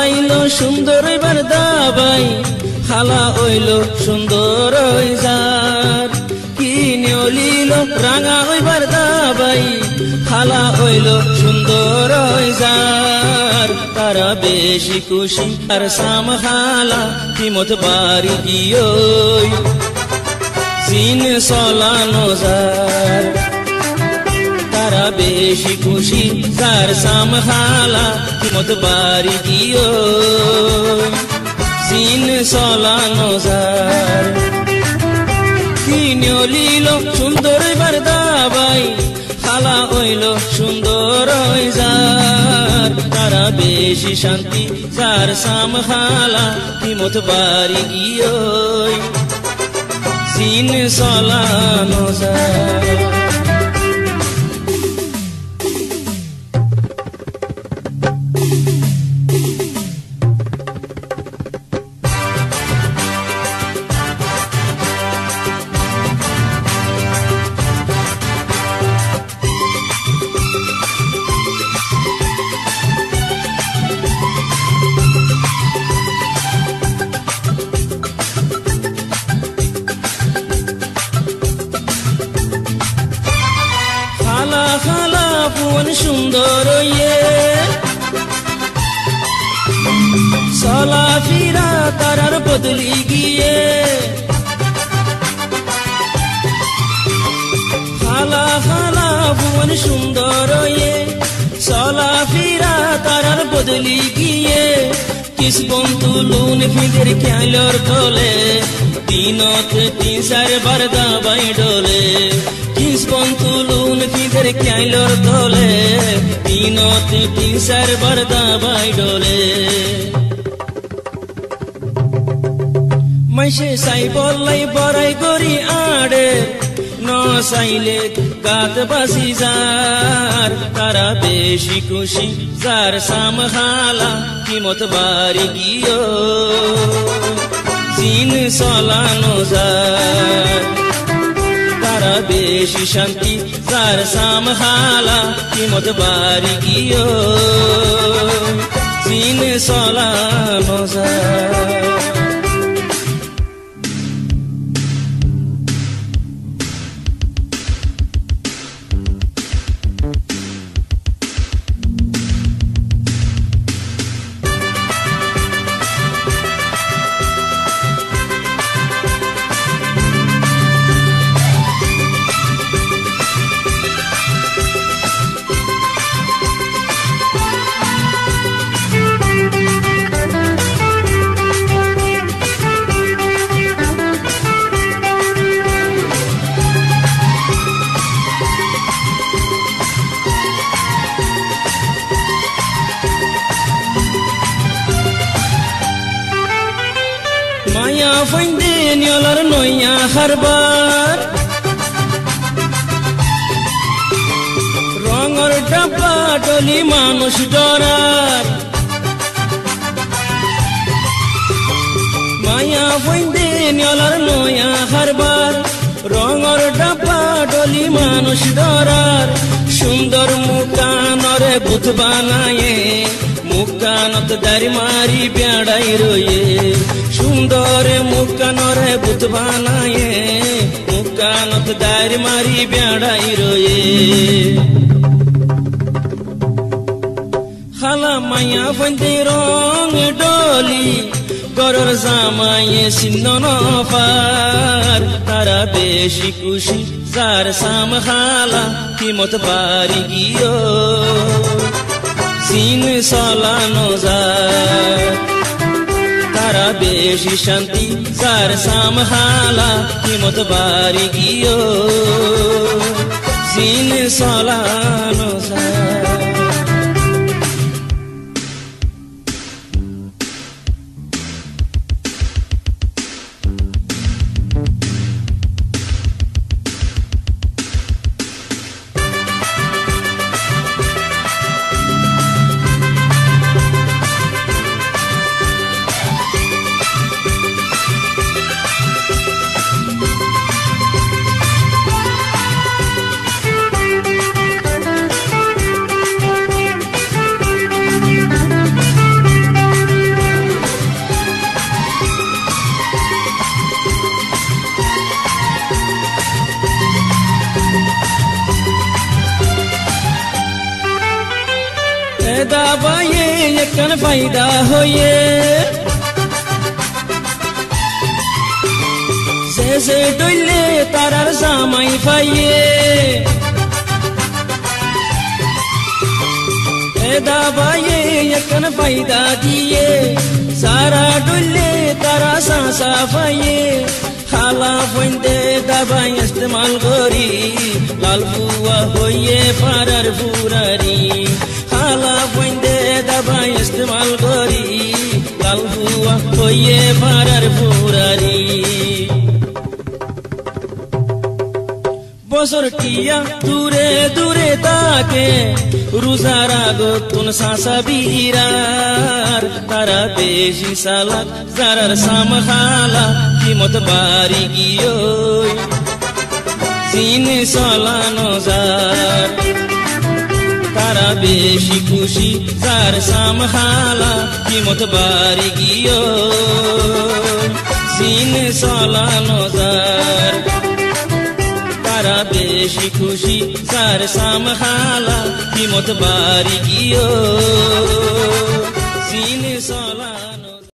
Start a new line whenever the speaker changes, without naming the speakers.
বলাইলো সুন্দর হইবার দাবাই খালা হইল সুন্দর হইজার কিনে লিল রাঙা হইবার দাবাই খালা হইল সুন্দর হইজার তারা বেশি খুশি আর সাম খালা কিমত বাড়ি গিয়ে সিন সলানো যার তারা বেশি খুশি তার সাম খালা কিমত বাড়ি গিয়ে সিন সলানো যার কিনে লিল সুন্দর হইবার দাবাই খালা হইল সুন্দর হইজার তারা বেশি শান্তি যার সাম খালা কিমত বাড়ি গিয়ে সিন সলানো যার খালা পুন সুন্দর চলা ফিরা তারার বদলি গিয়ে খালা পুন সুন্দর চলা ফিরা তারার বদলি গিয়ে কিস বন্ধু লুন ফিদের খেয়ালর তলে দিনত 3-4 বার দাবাই ডলে কিস বন্ধু লুন ফিদের খেয়ালর তলে দিনত 3-4 বার দাবাই ডলে মাইসে সাই বললাই বড়াই করি আড়ে ন চাইলে গাত বাসি যার তারা বেশি খুশি যার সাম খালা কিমত বাড়ি গিয়ে সিন সলানো যার তারা বেশি শান্তি যার সাম খালা কিমত বাড়ি গিয়ে সিন সলানো যার মায়া ফাইন্দে নিয়লার নইয়া হারবার রঙর ডাব্বা ডলি মানুষ ডরার মায়া ফাইন্দে নিয়লার নইয়া হারবার রঙর ডাব্বা ডলি মানুষ ডরার সুন্দর মুকানরে বুথ বানায়ে মুকানত দাড়ি মারি বেড়াই রয়ে সুন্দর মুকানরে বুথ বানায়ে মুকানত দাড়ি মারি বেড়াই রয়ে খালা মায়া ফাইন্দে রং ডলি গরর জামায়ে সিন্দন পার তারা বেশি খুশি যার সাম খালা কিমত বাড়ি গিয়ে সিন সলানো যার তারা বেশি শান্তি যার সাম খালা কিমত বাড়ি গিয়ে সিন সলানো যার দাবায়ে একখান ফায়দা হয়ে শেষে ডইলে তারার জামাই পাইয়ে দাবায়ে একখান ফায়দা দিয়ে সারা ডইলে তারা সাসা পাইয়ে খালা ফইন্দে দাবাই ইস্তেমাল করি লাল বুয়া হইয়ে পারার ফুরারি খালা ফইন্দে দাবাই ইস্তেমাল করি লাল বুয়া হইয়ে পারার ফুরারি বছর টিয়া দূরে দূরে তাকে রোজার আগত তুন সাসা বিরার তারা বেশি সালাক যারার সাম খালা কিমত বাড়ি গিয়ে সিন চলানো যার তারা বেশি খুশি যার সাম খালা কিমত বাড়ি গিয়ে সিন চলানো যার তারা বেশি খুশি যার সাম খালা কিমত বাড়ি গিয়ে সিন চলা